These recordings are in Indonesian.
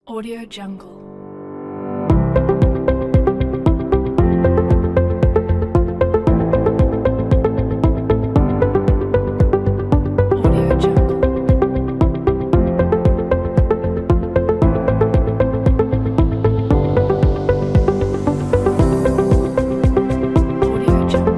Audio Jungle. Audio Jungle. Audio Jungle. Audio Jungle.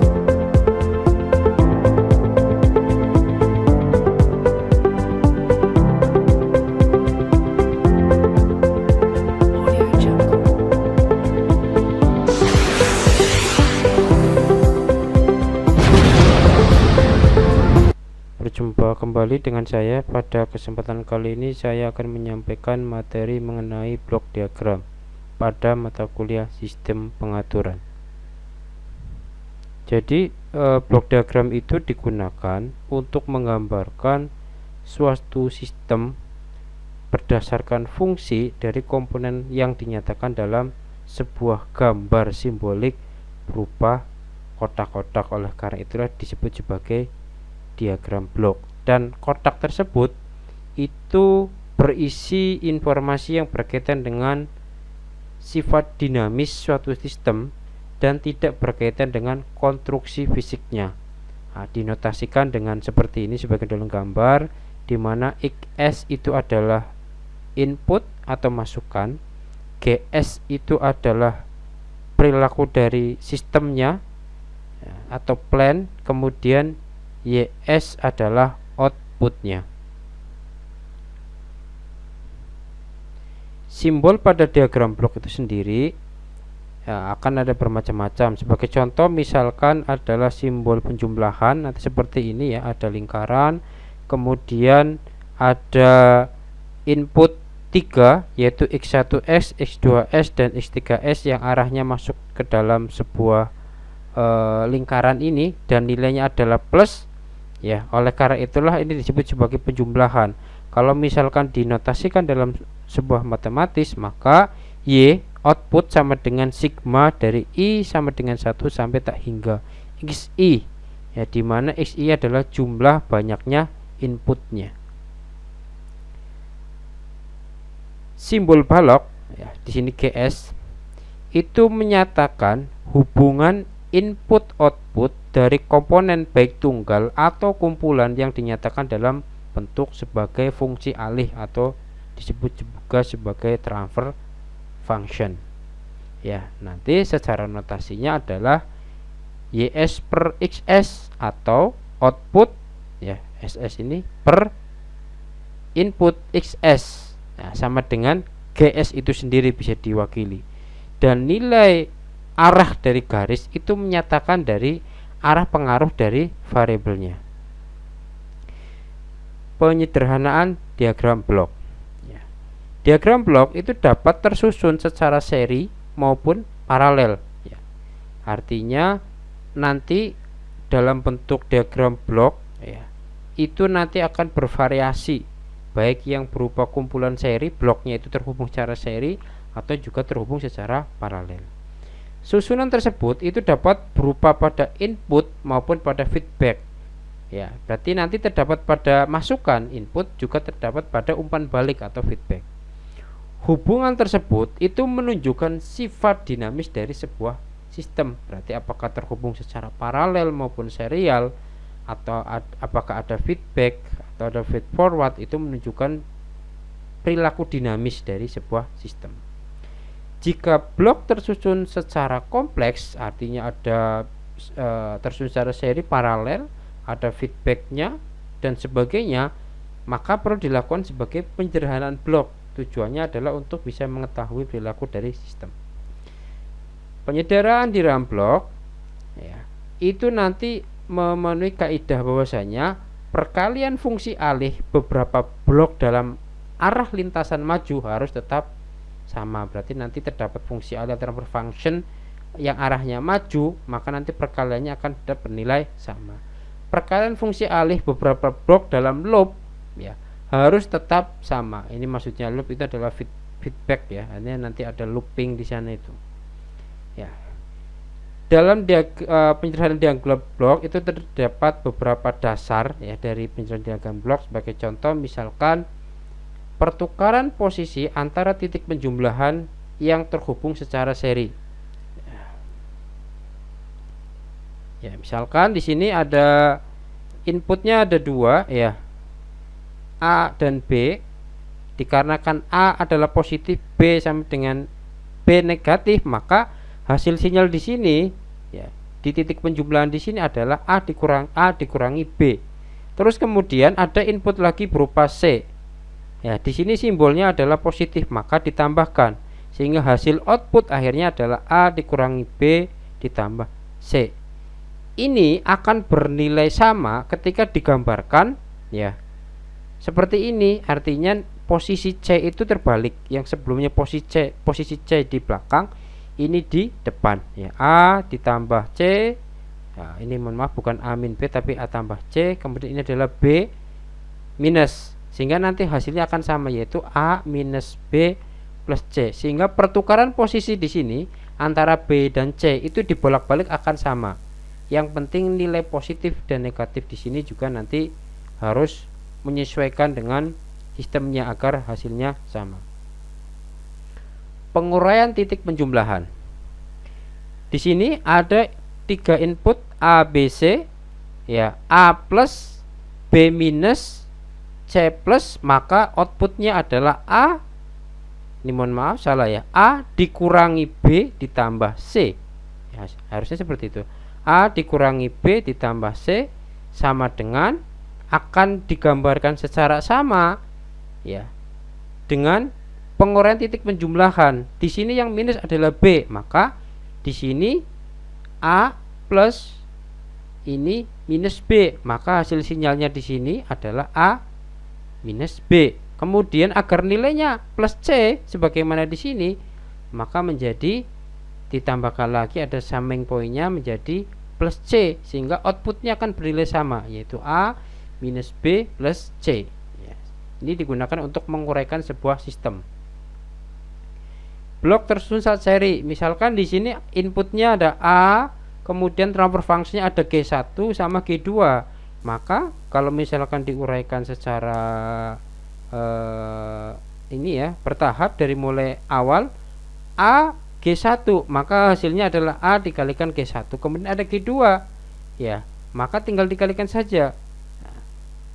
Berjumpa kembali dengan saya. Pada kesempatan kali ini saya akan menyampaikan materi mengenai blok diagram pada mata kuliah sistem pengaturan. Jadi blok diagram itu digunakan untuk menggambarkan suatu sistem berdasarkan fungsi dari komponen yang dinyatakan dalam sebuah gambar simbolik berupa kotak-kotak. Oleh karena itulah disebut sebagai diagram blok, dan kotak tersebut itu berisi informasi yang berkaitan dengan sifat dinamis suatu sistem dan tidak berkaitan dengan konstruksi fisiknya. Dinotasikan dengan seperti ini sebagai dalam gambar, di mana XS itu adalah input atau masukan, GS itu adalah perilaku dari sistemnya atau plan, kemudian YS adalah outputnya. Simbol pada diagram blok itu sendiri akan ada bermacam-macam. Sebagai contoh misalkan adalah simbol penjumlahan, nanti seperti ini ya, ada lingkaran, kemudian ada input 3 yaitu X1S, X2S dan X3S yang arahnya masuk ke dalam sebuah lingkaran ini dan nilainya adalah plus ya. Oleh karena itulah ini disebut sebagai penjumlahan. Kalau misalkan dinotasikan dalam sebuah matematis, maka Y output sama dengan sigma dari I sama dengan 1 sampai tak hingga XI ya, dimana XI adalah jumlah banyaknya inputnya. Simbol balok ya, di sini GS itu menyatakan hubungan input output dari komponen baik tunggal atau kumpulan yang dinyatakan dalam bentuk sebagai fungsi alih atau disebut juga sebagai transfer function ya. Nanti secara notasinya adalah YS per XS atau output ya, SS ini per input XS sama dengan GS itu sendiri bisa diwakili, dan nilai arah dari garis itu menyatakan dari arah pengaruh dari variabelnya. Penyederhanaan diagram blok ya. Diagram blok itu dapat tersusun secara seri maupun paralel ya. Artinya nanti dalam bentuk diagram blok ya, itu nanti akan bervariasi, baik yang berupa kumpulan seri, bloknya itu terhubung secara seri atau juga terhubung secara paralel. Susunan tersebut itu dapat berupa pada input maupun pada feedback ya. Berarti nanti terdapat pada masukan input, juga terdapat pada umpan balik atau feedback. Hubungan tersebut itu menunjukkan sifat dinamis dari sebuah sistem. Berarti apakah terhubung secara paralel maupun serial, atau apakah ada feedback atau ada feed forward, itu menunjukkan perilaku dinamis dari sebuah sistem. Jika blok tersusun secara kompleks, artinya ada tersusun secara seri, paralel, ada feedbacknya dan sebagainya, maka perlu dilakukan sebagai penyederhanaan blok. Tujuannya adalah untuk bisa mengetahui perilaku dari sistem. Penyederhanaan di dalam blok ya, itu nanti memenuhi kaidah bahwasanya perkalian fungsi alih beberapa blok dalam arah lintasan maju harus tetap sama. Berarti nanti terdapat fungsi alih transfer function yang arahnya maju, maka nanti perkaliannya akan tetap bernilai sama. Perkalian fungsi alih beberapa blok dalam loop ya, harus tetap sama. Ini maksudnya loop itu adalah feedback ya. Ini nanti ada looping di sana itu ya. Dalam penyederhanaan diagram blok itu terdapat beberapa dasar ya dari penyederhanaan diagram blok. Sebagai contoh misalkan pertukaran posisi antara titik penjumlahan yang terhubung secara seri. Ya, misalkan di sini ada inputnya ada dua ya, A dan B. Dikarenakan A adalah positif, B sama dengan B negatif, maka hasil sinyal di sini ya, di titik penjumlahan di sini adalah A dikurangi B. Terus kemudian ada input lagi berupa C. Ya, di sini simbolnya adalah positif, maka ditambahkan sehingga hasil output akhirnya adalah A dikurangi B ditambah C. Ini akan bernilai sama ketika digambarkan ya. Seperti ini, artinya posisi C itu terbalik. Yang sebelumnya posisi C di belakang, ini di depan ya. A ditambah C. Nah, ini mohon maaf bukan A min B tapi A tambah C. Kemudian ini adalah B minus, sehingga nanti hasilnya akan sama, yaitu A minus B plus C. Sehingga pertukaran posisi di sini antara B dan C itu dibolak-balik akan sama. Yang penting nilai positif dan negatif di sini juga nanti harus menyesuaikan dengan sistemnya agar hasilnya sama. Penguraian titik penjumlahan. Di sini ada 3 input A, B, C ya, A plus, B minus, C plus, maka outputnya adalah A, ini mohon maaf salah ya, A dikurangi B ditambah C ya, harusnya seperti itu. A dikurangi B ditambah C sama dengan, akan digambarkan secara sama ya dengan penguraian titik penjumlahan. Di sini yang minus adalah B, maka di sini A plus ini minus B, maka hasil sinyalnya di sini adalah A minus B. Kemudian agar nilainya plus C sebagaimana di sini, maka menjadi ditambahkan lagi ada summing pointnya menjadi plus C, sehingga outputnya akan bernilai sama, yaitu A minus B plus C ya. Ini digunakan untuk menguraikan sebuah sistem. Blok tersusun saat seri, misalkan di sini inputnya ada A, kemudian transfer function-nya ada G1 sama G2, maka kalau misalkan diuraikan secara ini ya, bertahap dari mulai awal A G1, maka hasilnya adalah A dikalikan G1, kemudian ada G2 ya, maka tinggal dikalikan saja,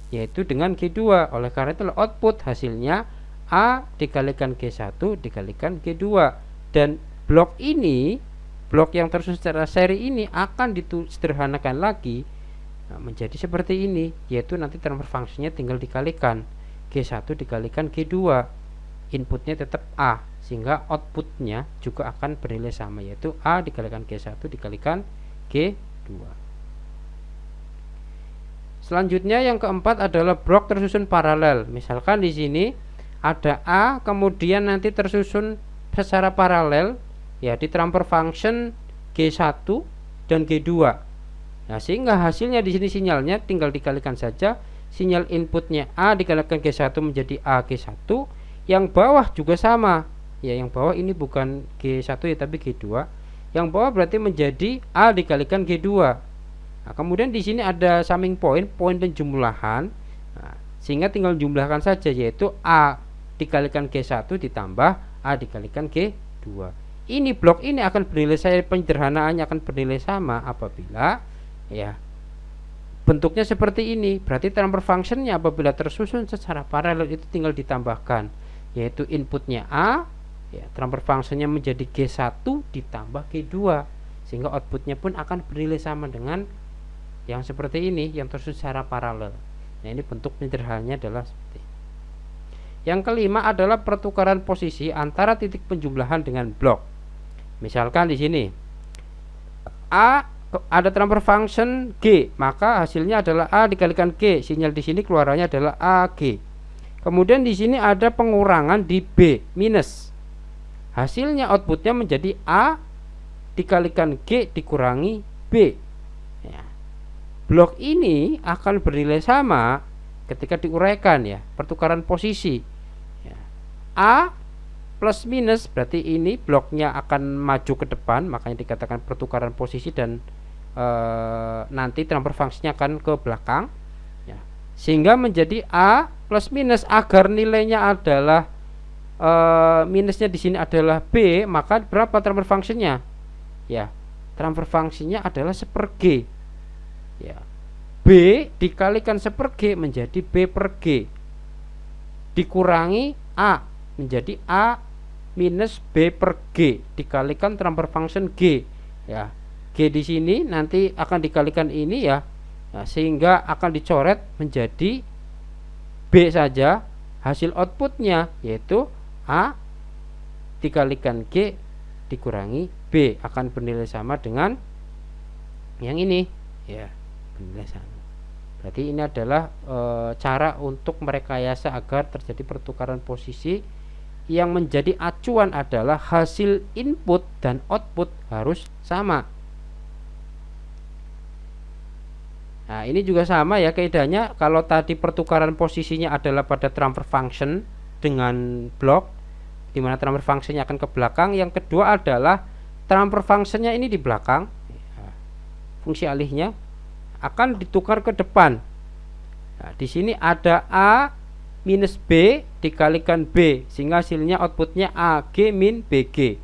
yaitu dengan G2. Oleh karena itu output hasilnya A dikalikan G1 dikalikan G2. Dan blok ini, blok yang tersusun secara seri ini akan disederhanakan lagi menjadi seperti ini, yaitu nanti transfer function-nya tinggal dikalikan G1 dikalikan G2, inputnya tetap A, sehingga outputnya juga akan bernilai sama, yaitu A dikalikan G1 dikalikan G2. Selanjutnya yang keempat adalah blok tersusun paralel. Misalkan di sini ada A, kemudian nanti tersusun secara paralel ya di transfer function G1 dan G2. Nah, sehingga hasilnya di sini sinyalnya tinggal dikalikan saja. Sinyal inputnya A dikalikan G1 menjadi A G1. Yang bawah juga sama. Ya, yang bawah ini bukan G1 ya tapi G2. Yang bawah berarti menjadi A dikalikan G2. Nah, kemudian di sini ada summing point, poin penjumlahan. Nah, sehingga tinggal jumlahkan saja, yaitu A dikalikan G1 ditambah A dikalikan G2. Ini blok ini akan bernilai, penyederhanaannya akan bernilai sama apabila ya bentuknya seperti ini. Berarti transfer function-nya apabila tersusun secara paralel itu tinggal ditambahkan, yaitu inputnya A ya, transfer function-nya menjadi G1 ditambah G2, sehingga outputnya pun akan bernilai sama dengan yang seperti ini, yang tersusun secara paralel. Nah, ini bentuk penyederhanaannya adalah seperti ini. Yang kelima adalah pertukaran posisi antara titik penjumlahan dengan blok. Misalkan di sini A ada transfer function G, maka hasilnya adalah A dikalikan G. Sinyal di sini keluarannya adalah AG. Kemudian di sini ada pengurangan di B minus. Hasilnya outputnya menjadi A dikalikan G dikurangi B. Ya. Blok ini akan bernilai sama ketika diuraikan ya, pertukaran posisi. Ya. A plus minus berarti ini bloknya akan maju ke depan, makanya dikatakan pertukaran posisi, dan nanti transfer function-nya akan ke belakang ya. sehingga menjadi A plus minus. Agar nilainya adalah minusnya di sini adalah B, maka berapa transfer functionnya? Ya, transfer functionnya adalah 1/G. Ya, B dikalikan 1/G menjadi B per G, dikurangi A menjadi A minus B per G dikalikan transfer function G. Ya, G di sini nanti akan dikalikan ini ya, sehingga akan dicoret menjadi B saja. Hasil outputnya yaitu A dikalikan G dikurangi B akan bernilai sama dengan yang ini ya, bernilai sama. Berarti ini adalah cara untuk merekayasa agar terjadi pertukaran posisi. Yang menjadi acuan adalah hasil input dan output harus sama. Nah, ini juga sama ya kaidahnya. Kalau tadi pertukaran posisinya adalah pada transfer function dengan blok, di mana transfer functionnya akan ke belakang. Yang kedua adalah transfer functionnya ini di belakang, fungsi alihnya akan ditukar ke depan. Nah, di sini ada A minus B dikalikan B, sehingga hasilnya outputnya AG min BG.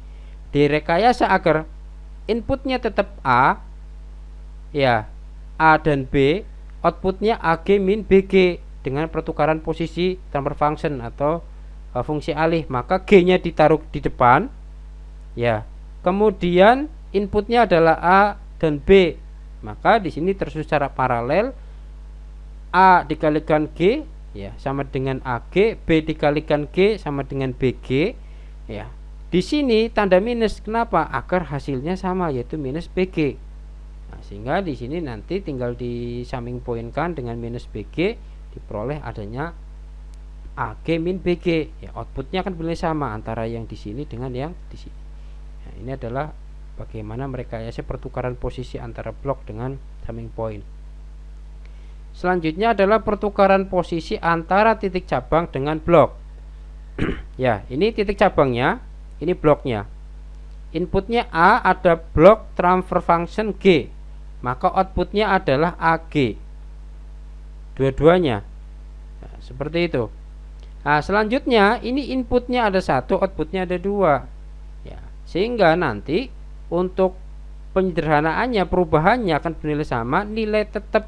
Direkayasa agar inputnya tetap A, ya A dan B, outputnya AG min BG dengan pertukaran posisi transfer function atau fungsi alih. Maka G nya ditaruh di depan, ya. Kemudian inputnya adalah A dan B. Maka di sini tersusun secara paralel, A dikalikan G ya sama dengan AG, B dikalikan G sama dengan BG ya. Di sini tanda minus, kenapa? Agar hasilnya sama yaitu minus BG. Nah, sehingga di sini nanti tinggal di summing pointkan dengan minus BG, diperoleh adanya AG min BG ya. Outputnya akan bernilai sama antara yang di sini dengan yang di sini. Nah, ini adalah bagaimana merekayasa pertukaran posisi antara blok dengan summing point. Selanjutnya adalah pertukaran posisi antara titik cabang dengan blok. Ya, ini titik cabangnya, ini bloknya. Inputnya A, ada blok transfer function G, maka outputnya adalah AG. Dua-duanya. Nah, seperti itu. Nah, selanjutnya ini inputnya ada 1, outputnya ada 2. Ya, sehingga nanti untuk penyederhanaannya, perubahannya akan bernilai sama, nilai tetap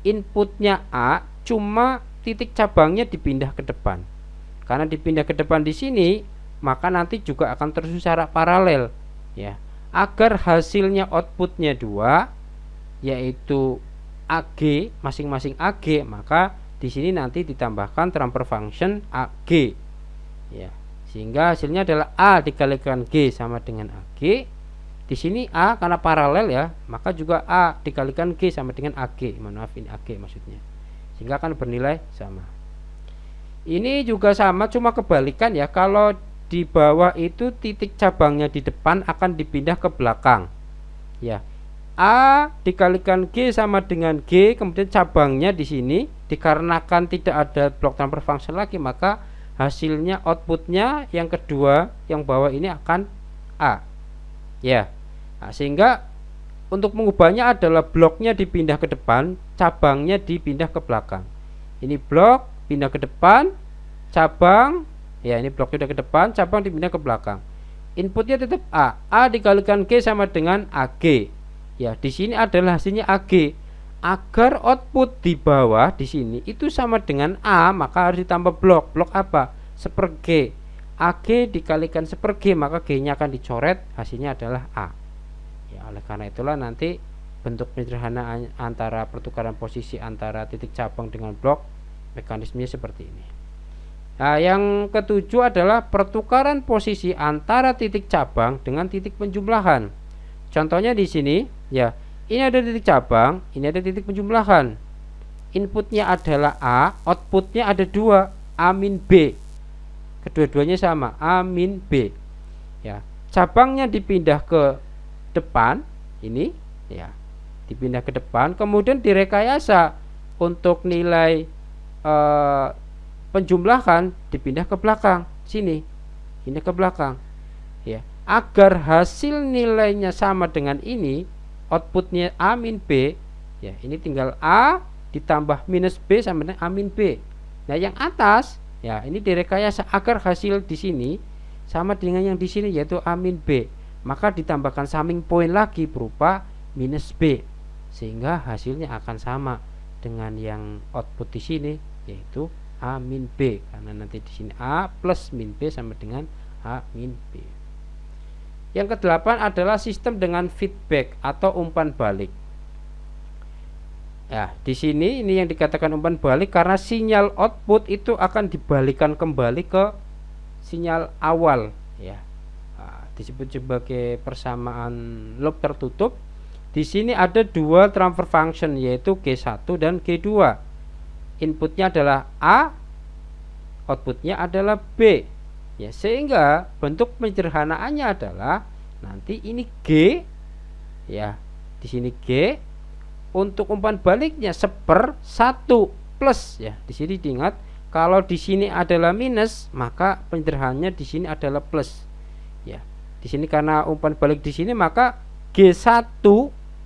inputnya A, cuma titik cabangnya dipindah ke depan. Karena dipindah ke depan di sini, maka nanti juga akan tersusun secara paralel ya. Agar hasilnya outputnya 2 yaitu AG, masing-masing AG, maka di sini nanti ditambahkan transfer function AG ya. Sehingga hasilnya adalah A dikalikan G sama dengan AG. Di sini A karena paralel ya, maka juga A dikalikan G sama dengan AG. Maaf, ini AG maksudnya. Sehingga akan bernilai sama. Ini juga sama, cuma kebalikan ya. Kalau di bawah itu titik cabangnya di depan akan dipindah ke belakang. Ya. A dikalikan G sama dengan G, kemudian cabangnya di sini dikarenakan tidak ada blok transfer function lagi, maka hasilnya outputnya yang kedua yang bawah ini akan A. Ya. Nah, sehingga untuk mengubahnya adalah bloknya dipindah ke depan, cabangnya dipindah ke belakang. Ini blok pindah ke depan, cabang ya, ini blok sudah ke depan, cabang dipindah ke belakang. Inputnya tetap A. A dikalikan G sama dengan AG. Ya, di sini adalah hasilnya AG. Agar output di bawah di sini itu sama dengan A, maka harus ditambah blok. Blok apa? 1/G. AG dikalikan 1/G, maka G-nya akan dicoret, hasilnya adalah A. Ya, oleh karena itulah nanti bentuk penyederhanaan antara pertukaran posisi antara titik cabang dengan blok, mekanismenya seperti ini. Nah, yang ketujuh adalah pertukaran posisi antara titik cabang dengan titik penjumlahan. Contohnya di sini, ya, ini ada titik cabang, ini ada titik penjumlahan. Inputnya adalah A, outputnya ada 2, A min B. Kedua-duanya sama, A min B. Ya, cabangnya dipindah ke depan, ini, ya, dipindah ke depan, kemudian direkayasa untuk nilai penjumlahan dipindah ke belakang, sini, ini ke belakang, ya. Agar hasil nilainya sama dengan ini, outputnya A min B, ya, ini tinggal A ditambah minus B sama dengan A min B. Nah, yang atas ya ini direkayasa agar hasil di sini sama dengan yang di sini yaitu A min B. Maka ditambahkan summing point lagi berupa minus B sehingga hasilnya akan sama dengan yang output di sini yaitu A min B, karena nanti di sini A plus min B sama dengan A min B. Yang kedelapan adalah sistem dengan feedback atau umpan balik. Ya, di sini ini yang dikatakan umpan balik karena sinyal output itu akan dibalikan kembali ke sinyal awal ya. Nah, disebut sebagai persamaan loop tertutup. Di sini ada dua transfer function yaitu G1 dan G2. Inputnya adalah A, outputnya adalah B. Ya, sehingga bentuk penyederhanaannya adalah nanti ini G ya. Di sini G untuk umpan baliknya 1/1 plus ya. Di sini diingat kalau di sini adalah minus, maka penyederhanaannya di sini adalah plus. Ya. Di sini karena umpan balik di sini maka G1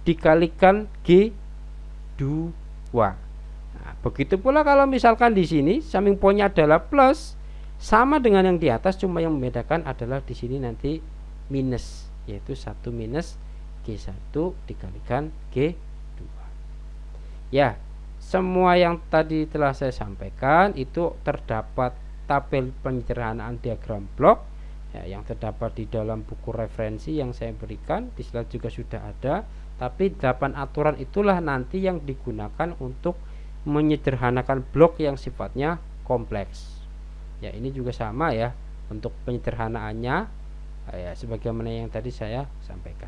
dikalikan G2. Nah, begitu pula kalau misalkan di sini summing point-nya adalah plus, sama dengan yang di atas, cuma yang membedakan adalah di sini nanti minus, yaitu 1 minus G1 dikalikan G2. Ya, semua yang tadi telah saya sampaikan itu terdapat tabel penyederhanaan diagram blok ya, yang terdapat di dalam buku referensi yang saya berikan. Di slide juga sudah ada. Tapi 8 aturan itulah nanti yang digunakan untuk menyederhanakan blok yang sifatnya kompleks. Ya, ini juga sama ya untuk penyederhanaannya ya, sebagaimana yang tadi saya sampaikan.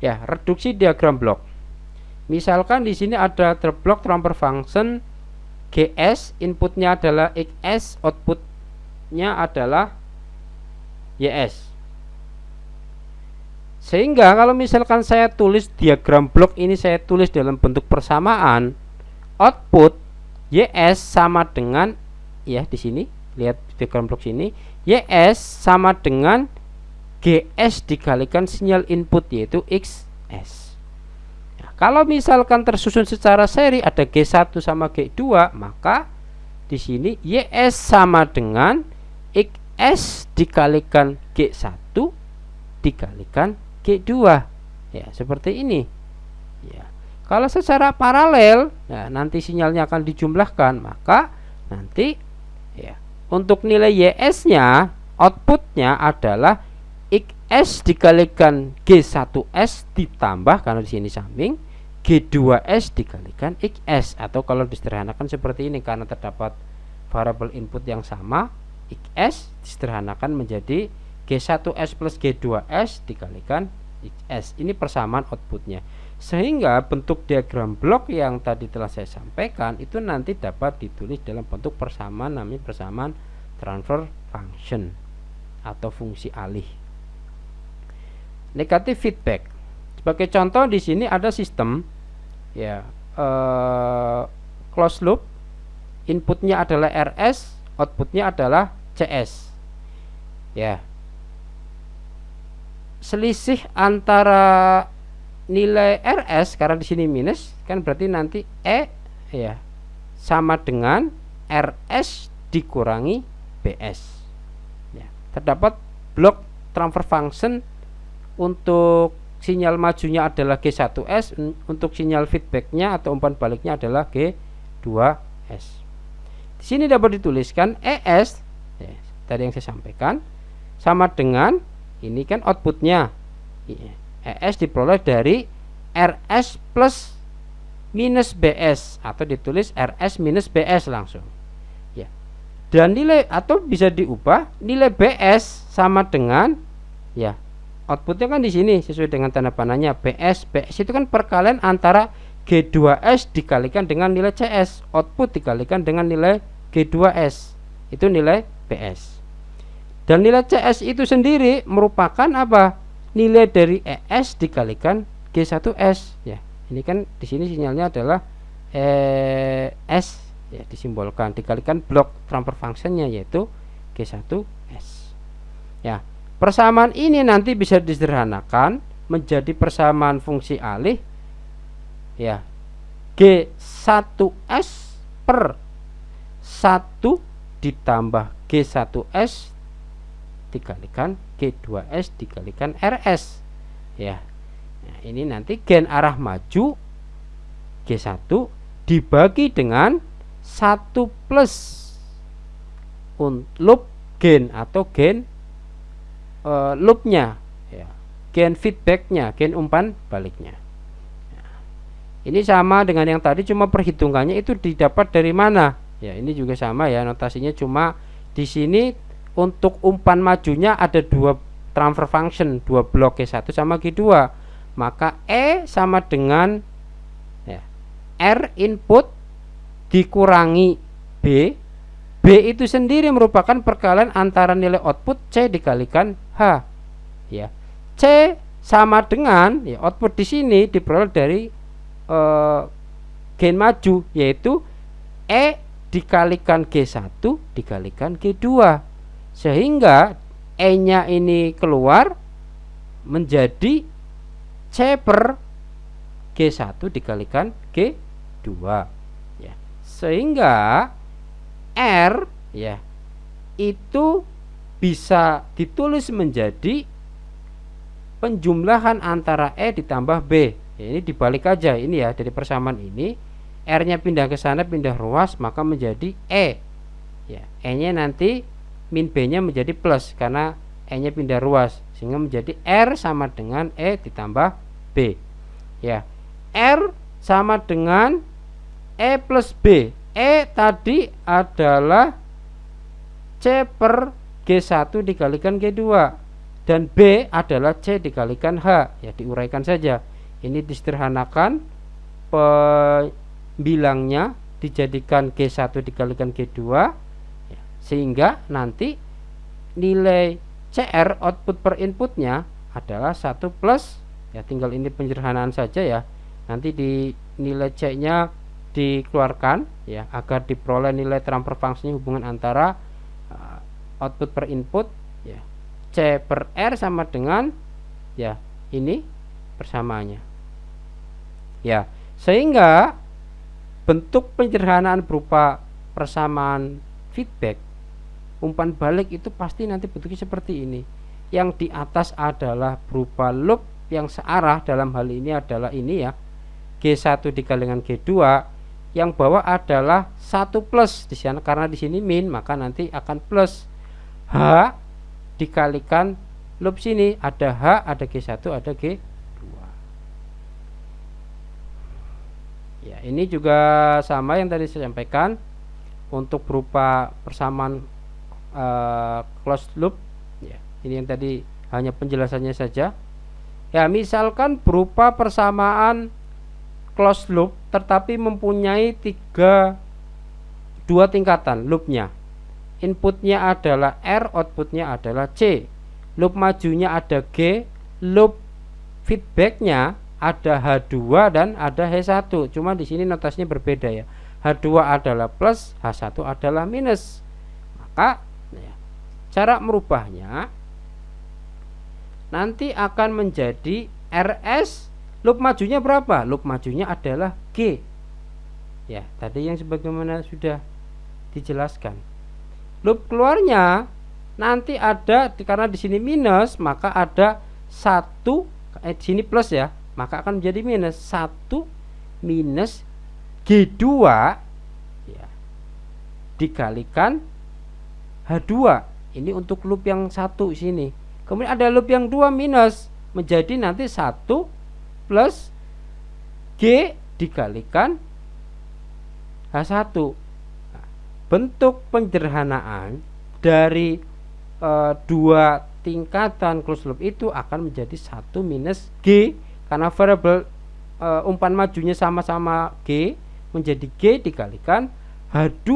Ya, reduksi diagram blok. Misalkan di sini ada blok transfer function GS, inputnya adalah XS, outputnya adalah YS. Sehingga kalau misalkan saya tulis diagram blok ini, saya tulis dalam bentuk persamaan, output YS sama dengan ya di sini, lihat diagram blok sini, YS sama dengan GS dikalikan sinyal input yaitu XS. Nah, kalau misalkan tersusun secara seri ada G1 sama G2, maka di sini YS sama dengan XS dikalikan G1 dikalikan G2 ya, seperti ini ya. Kalau secara paralel nah, nanti sinyalnya akan dijumlahkan, maka nanti ya untuk nilai YS nya outputnya adalah XS dikalikan G1S ditambah, karena di sini samping, G2S dikalikan XS, atau kalau disederhanakan seperti ini karena terdapat variabel input yang sama, XS disederhanakan menjadi G1S plus G2S dikalikan XS. Ini persamaan outputnya. Sehingga bentuk diagram blok yang tadi telah saya sampaikan itu nanti dapat ditulis dalam bentuk persamaan, namanya persamaan transfer function atau fungsi alih. Negatif feedback. Sebagai contoh di sini ada sistem ya closed loop, inputnya adalah RS, outputnya adalah CS. Ya. Selisih antara nilai RS karena di sini minus kan berarti nanti ya sama dengan RS dikurangi BS. Ya, terdapat blok transfer function untuk sinyal majunya adalah G1S, untuk sinyal feedbacknya atau umpan baliknya adalah G2S. Di sini dapat dituliskan ES ya, tadi yang saya sampaikan sama dengan ini kan outputnya ES diperoleh dari RS plus minus BS atau ditulis RS minus BS langsung ya. Dan nilai atau bisa diubah nilai BS sama dengan ya outputnya kan di sini sesuai dengan tanda panahnya BS itu kan perkalian antara G2S dikalikan dengan nilai CS, output dikalikan dengan nilai G2S itu nilai BS. Dan nilai CS itu sendiri merupakan apa? Nilai dari ES dikalikan G1S ya. Ini kan di sini sinyalnya adalah S ya, disimbolkan dikalikan blok transfer functionnya yaitu G1S. Ya, persamaan ini nanti bisa disederhanakan menjadi persamaan fungsi alih ya. G1S per 1 ditambah G1S dikalikan G2S dikalikan RS ya. Nah, ini nanti gen arah maju G1 dibagi dengan 1 plus loop gain atau gain loopnya ya, gain feedbacknya, gain umpan baliknya. Ini sama dengan yang tadi, cuma perhitungannya itu didapat dari mana? Ya, ini juga sama ya, notasinya cuma di sini untuk umpan majunya ada dua transfer function, dua blok G1 sama G2. Maka E sama dengan ya, R input dikurangi B. B itu sendiri merupakan perkalian antara nilai output C dikalikan H. Ya. C sama dengan ya, output di sini diperoleh dari gain maju, yaitu E dikalikan G1 dikalikan G2, sehingga E nya ini keluar menjadi C per G1 dikalikan G2 ya. Sehingga R ya itu bisa ditulis menjadi penjumlahan antara E ditambah B. Ya, ini dibalik aja ini ya, dari persamaan ini R nya pindah ke sana, pindah ruas, maka menjadi E ya. E nya nanti min B nya menjadi plus karena E nya pindah ruas, sehingga menjadi R sama dengan E ditambah B ya. R sama dengan E plus B. E tadi adalah C per G1 dikalikan G2 dan B adalah C dikalikan H ya, diuraikan saja. Ini disederhanakan, pembilangnya dijadikan G1 dikalikan G2 ya, sehingga nanti nilai CR output per inputnya adalah 1 plus ya, tinggal ini penyederhanaan saja ya. Nanti di nilai C nya dikeluarkan ya, agar diperoleh nilai transfer function hubungan antara output per input ya. C per R sama dengan ya ini persamaannya ya, sehingga bentuk penyederhanaan berupa persamaan feedback umpan balik itu pasti nanti bentuknya seperti ini. Yang di atas adalah berupa loop yang searah, dalam hal ini adalah ini ya, G1 dikalikan G2. Yang bawah adalah 1 plus di sana, karena di sini min maka nanti akan plus H dikalikan loop sini, ada H, ada G1, ada G2 ya. Ini juga sama yang tadi saya sampaikan untuk berupa persamaan closed loop ya. Ini yang tadi hanya penjelasannya saja ya. Misalkan berupa persamaan closed loop tetapi mempunyai dua tingkatan loopnya. Inputnya adalah R, outputnya adalah C. Loop majunya ada G, loop feedbacknya ada H2 dan ada H1. Cuma di sini notasinya berbeda ya. H2 adalah plus, H1 adalah minus. Maka ya, cara merubahnya nanti akan menjadi RS. Loop majunya berapa? Loop majunya adalah G. Ya, tadi yang sebagaimana sudah dijelaskan. Loop keluarnya nanti ada, karena di sini minus, maka ada 1 di sini plus ya, maka akan menjadi minus 1 minus G2 ya, dikalikan H2. Ini untuk loop yang 1 sini. Kemudian ada loop yang 2 minus, menjadi nanti 1 plus G dikalikan H1. Nah, bentuk penyederhanaan dari dua tingkatan closed loop itu akan menjadi 1 minus G, karena variabel umpan majunya sama-sama G, menjadi G dikalikan H2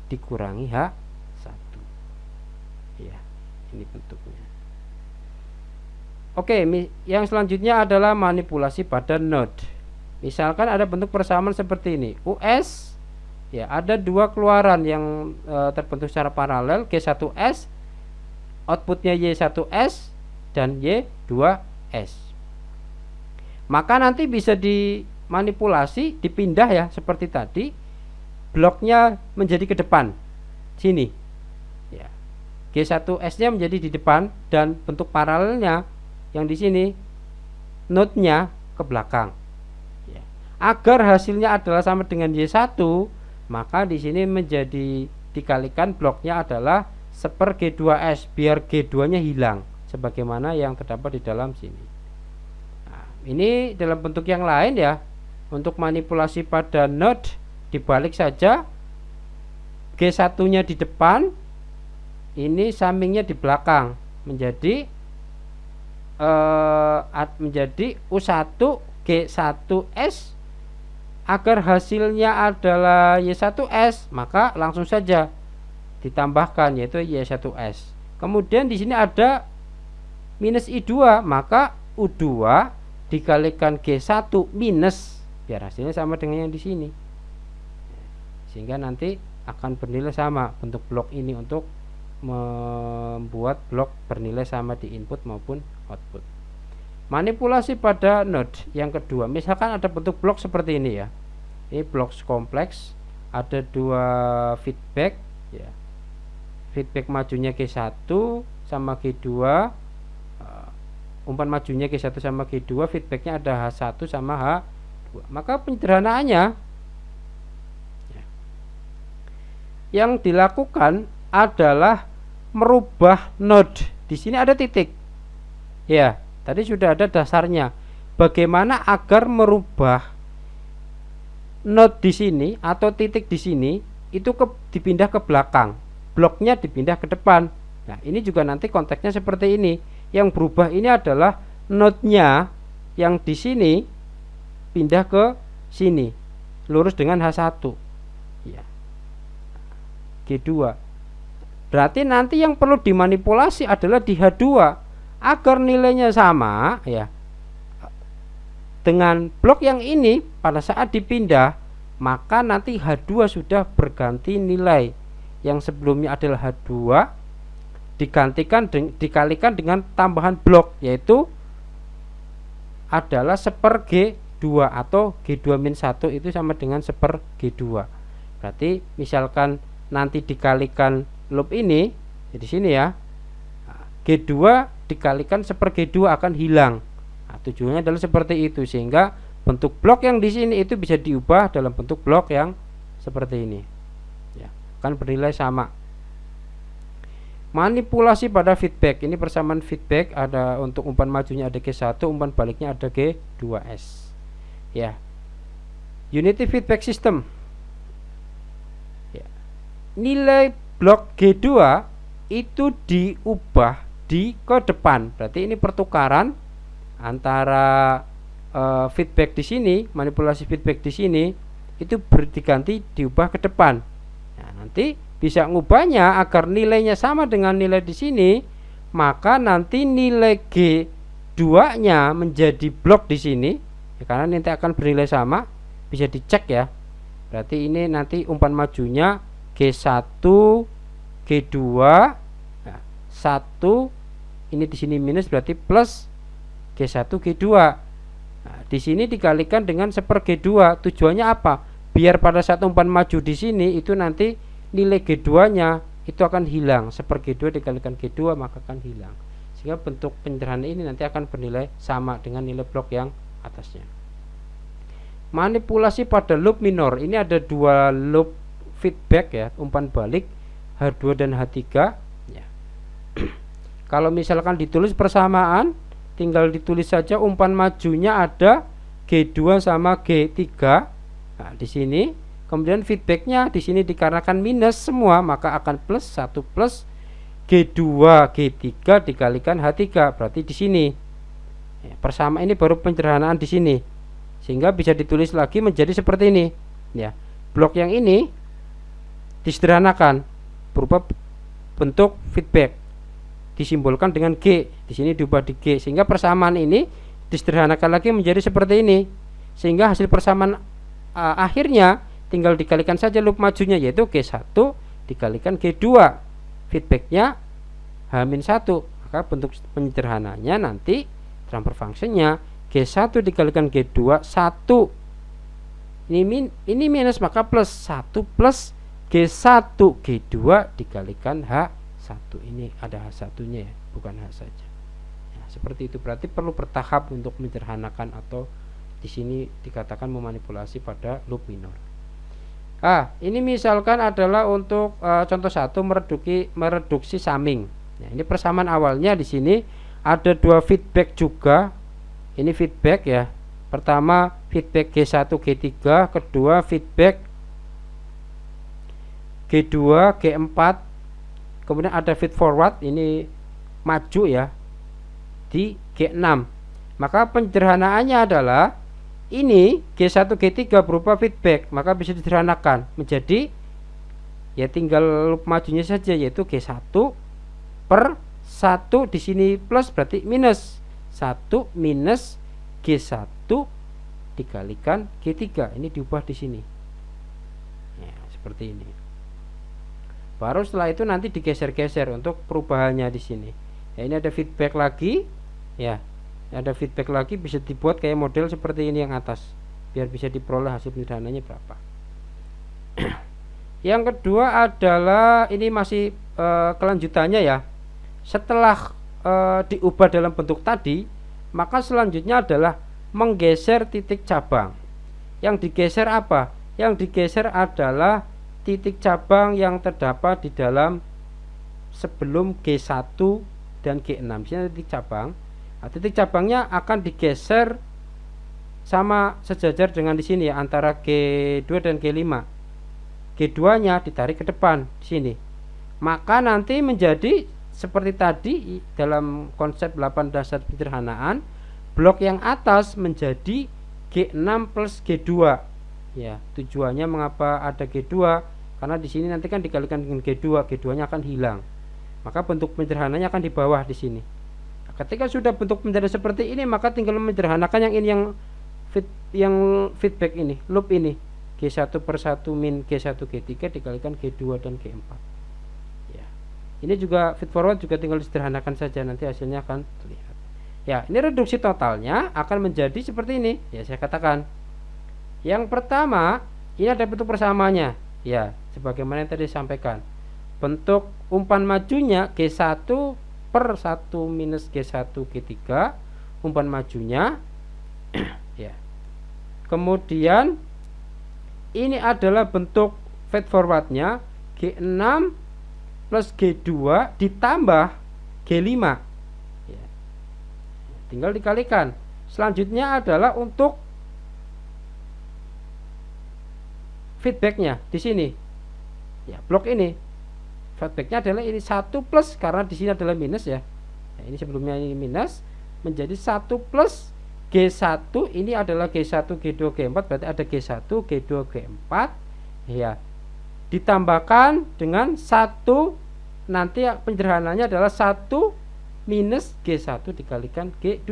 dikurangi H1 ya. Ini bentuknya. Oke, yang selanjutnya adalah manipulasi pada node. Misalkan ada bentuk persamaan seperti ini. US ya, ada dua keluaran yang terbentuk secara paralel, G1S, outputnya Y1S dan Y2S. Maka nanti bisa manipulasi dipindah ya seperti tadi, bloknya menjadi ke depan sini ya, G1S-nya menjadi di depan dan bentuk paralelnya yang di sini node-nya ke belakang ya. Agar hasilnya adalah sama dengan Y1, maka di sini menjadi dikalikan bloknya adalah seper G2S biar G2-nya hilang sebagaimana yang terdapat di dalam sini. Nah, ini dalam bentuk yang lain ya. Untuk manipulasi pada node dibalik saja, G1-nya di depan, ini sampingnya di belakang, menjadi U1 G1S. Agar hasilnya adalah Y1S, maka langsung saja ditambahkan yaitu Y1S. Kemudian di sini ada minus I2, maka U2 dikalikan G1 minus biar hasilnya sama dengan yang di sini. Sehingga nanti akan bernilai sama bentuk blok ini untuk membuat blok bernilai sama di input maupun output. Manipulasi pada node yang kedua, misalkan ada bentuk blok seperti ini ya. Ini blok kompleks, ada dua feedback ya. Feedback majunya G1 sama G2, umpan majunya G1 sama G2, feedbacknya ada H1 sama H2. Maka penyederhanaannya ya, yang dilakukan adalah merubah node. Di sini ada titik ya, tadi sudah ada dasarnya. Bagaimana agar merubah node di sini atau titik di sini itu dipindah ke belakang, bloknya dipindah ke depan. Nah, ini juga nanti konteksnya seperti ini. Yang berubah ini adalah node-nya yang di sini pindah ke sini, lurus dengan H1 ya. G2. Berarti nanti yang perlu dimanipulasi adalah di H2 agar nilainya sama ya dengan blok yang ini. Pada saat dipindah, maka nanti H2 sudah berganti nilai. Yang sebelumnya adalah H2 dikalikan dengan tambahan blok, yaitu adalah seper G2 atau G2-1 itu sama dengan seper G2. Berarti misalkan nanti dikalikan loop ini di sini ya, G2 dikalikan seper G2 akan hilang. Nah, tujuannya adalah seperti itu, sehingga bentuk blok yang di sini itu bisa diubah dalam bentuk blok yang seperti ini ya, akan bernilai sama. Manipulasi pada feedback, ini persamaan feedback, ada untuk umpan majunya ada G1, umpan baliknya ada G2S ya. Unity feedback system ya. Nilai blok G2 itu diubah ke depan. Berarti ini pertukaran antara feedback di sini, manipulasi feedback di sini itu diganti diubah ke depan. Nah, nanti bisa ngubahnya agar nilainya sama dengan nilai di sini, maka nanti nilai G2-nya menjadi blok di sini ya, karena nanti akan bernilai sama, bisa dicek ya. Berarti ini nanti umpan majunya G1 G2 nah, 1 ini di sini minus berarti plus G1 G2. Nah, di sini dikalikan dengan seper G2. Tujuannya apa? Biar pada saat umpan maju di sini itu nanti nilai G2-nya itu akan hilang. Seper G2 dikalikan G2 maka akan hilang. Sehingga bentuk penyederhanaan ini nanti akan bernilai sama dengan nilai blok yang atasnya. Manipulasi pada loop minor. Ini ada dua loop feedback ya, umpan balik H2 dan H3 ya. Kalau misalkan ditulis persamaan, tinggal ditulis saja umpan majunya ada G2 sama G3. Nah, di sini kemudian feedbacknya di sini dikarenakan minus semua maka akan plus 1 plus G2 G3 dikalikan H3. Berarti di sini ya, persamaan ini baru penyederhanaan di sini, sehingga bisa ditulis lagi menjadi seperti ini ya. Blok yang ini disederhanakan berupa bentuk feedback disimbolkan dengan G, di sini diubah di G, sehingga persamaan ini disederhanakan lagi menjadi seperti ini, sehingga hasil persamaan akhirnya tinggal dikalikan saja loop majunya, yaitu G1 dikalikan G2, feedbacknya H-1, maka bentuk penyederhananya nanti transfer functionnya G1 dikalikan G2 1 ini minus, maka plus 1 plus G1 G2 dikalikan H1. Ini ada H1 nya ya, bukan H saja ya, seperti itu. Berarti perlu bertahap untuk menyederhanakan, atau di sini dikatakan memanipulasi pada loop minor. Ini misalkan adalah untuk contoh 1, mereduksi summing. Nah, ini persamaan awalnya di sini ada 2 feedback juga. Ini feedback ya. Pertama feedback G1 G3, kedua feedback G2 G4. Kemudian ada feed forward, ini maju ya, di G6. Maka penyederhanaannya adalah ini G1 G3 berupa feedback, maka bisa disederhanakan menjadi ya tinggal loop majunya saja, yaitu G1 per 1 di sini plus, berarti minus 1 minus G1 dikalikan G3. Ini diubah di sini ya, seperti ini. Baru setelah itu nanti digeser-geser untuk perubahannya di sini. Ya, ini ada feedback lagi ya. Ada feedback lagi, bisa dibuat kayak model seperti ini yang atas, biar bisa diperoleh hasil penyederhananya berapa. Yang kedua adalah ini masih kelanjutannya ya. Setelah diubah dalam bentuk tadi, maka selanjutnya adalah menggeser titik cabang. Yang digeser apa? Yang digeser adalah titik cabang yang terdapat di dalam sebelum G1 dan G6. Di sini titik cabang. Nah, titik cabangnya akan digeser sama sejajar dengan di sini ya, antara G2 dan G5. G2-nya ditarik ke depan di sini. Maka nanti menjadi seperti tadi dalam konsep 8 dasar penyederhanaan, blok yang atas menjadi G6 plus G2. Ya, tujuannya mengapa ada G2? Karena di sini nanti kan dikalikan dengan G2, G2-nya akan hilang. Maka bentuk penyederhananya akan di bawah di sini. Ketika sudah bentuk penyederhanaan seperti ini, maka tinggal menyederhanakan yang ini, yang feedback ini, loop ini, G1 per 1 min G1 G3 dikalikan G2 dan G4 ya. Ini juga feed forward juga tinggal disederhanakan saja, nanti hasilnya akan terlihat ya. Ini reduksi totalnya akan menjadi seperti ini ya. Saya katakan yang pertama, ini ada bentuk persamaannya ya, sebagaimana yang tadi disampaikan. Bentuk umpan majunya G1 per 1 minus G1 G3, umpan majunya ya. Kemudian ini adalah bentuk feed forwardnya G6 plus G2 ditambah G5 ya. Tinggal dikalikan. Selanjutnya adalah untuk feedbacknya di sini ya, blok ini feedbacknya adalah ini 1 plus, karena di sini adalah minus ya. Nah, ini sebelumnya ini minus, menjadi 1 plus G1, ini adalah G1 G2 G4, berarti ada G1 G2 G4 ya, ditambahkan dengan 1, nanti penyederhanaannya adalah 1 minus G1 dikalikan G2.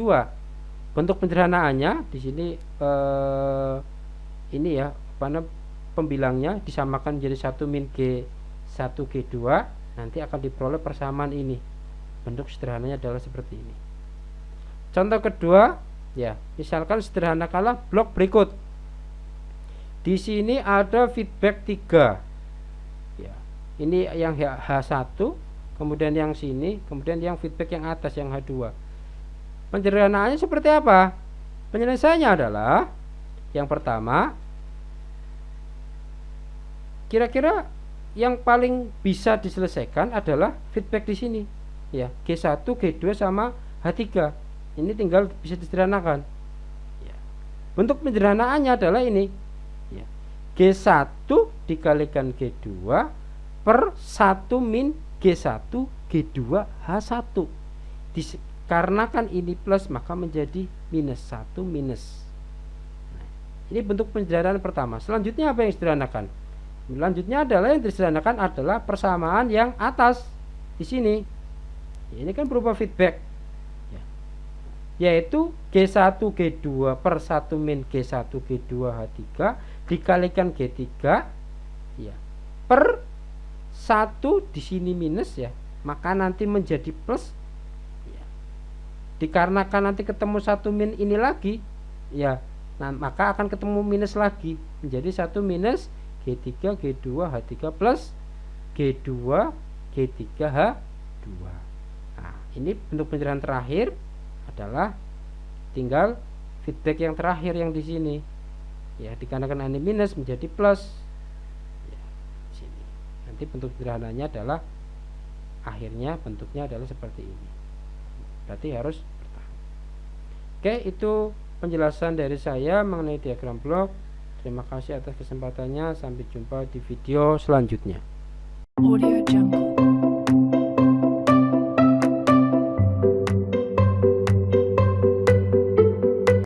Bentuk penyederhanaannya di sini ini ya, karena pembilangnya disamakan menjadi 1 min G1 G2, nanti akan diperoleh persamaan ini. Bentuk sederhananya adalah seperti ini. Contoh kedua ya, misalkan sederhanakanlah blok berikut. Di sini ada feedback 3 ya. Ini yang H1, kemudian yang sini, kemudian yang feedback yang atas yang H2. Penyederhanaannya seperti apa? Penyelesaiannya adalah yang pertama, kira-kira yang paling bisa diselesaikan adalah feedback di sini ya, G1 G2 sama H3. Ini tinggal bisa disederhanakan ya. Bentuk penyederhanaannya adalah ini ya, G1 dikalikan G2 per 1 min G1 G2 H1. Dikarenakan ini plus, maka menjadi minus 1 minus. Nah, ini bentuk penyederhanaan pertama. Selanjutnya apa yang disederhanakan? Selanjutnya adalah yang disederhanakan adalah persamaan yang atas di sini. Ini kan berupa feedback ya, yaitu G1 G2 per 1 min G1 G2 H3 dikalikan G3 ya, per 1 di sini minus ya, maka nanti menjadi plus ya. Dikarenakan nanti ketemu 1 min ini lagi ya, nah, maka akan ketemu minus lagi menjadi 1 minus G3 G2 H3 plus G2 G3 H2. Nah, ini bentuk pencerahan terakhir adalah tinggal feedback yang terakhir yang di sini. Ya, dikarenakan ini minus menjadi plus. Ya, sini. Nanti bentuk sederhananya adalah akhirnya bentuknya adalah seperti ini. Berarti harus bertahan. Oke, itu penjelasan dari saya mengenai diagram blok. Terima kasih atas kesempatannya. Sampai jumpa di video selanjutnya. Audio Jungle.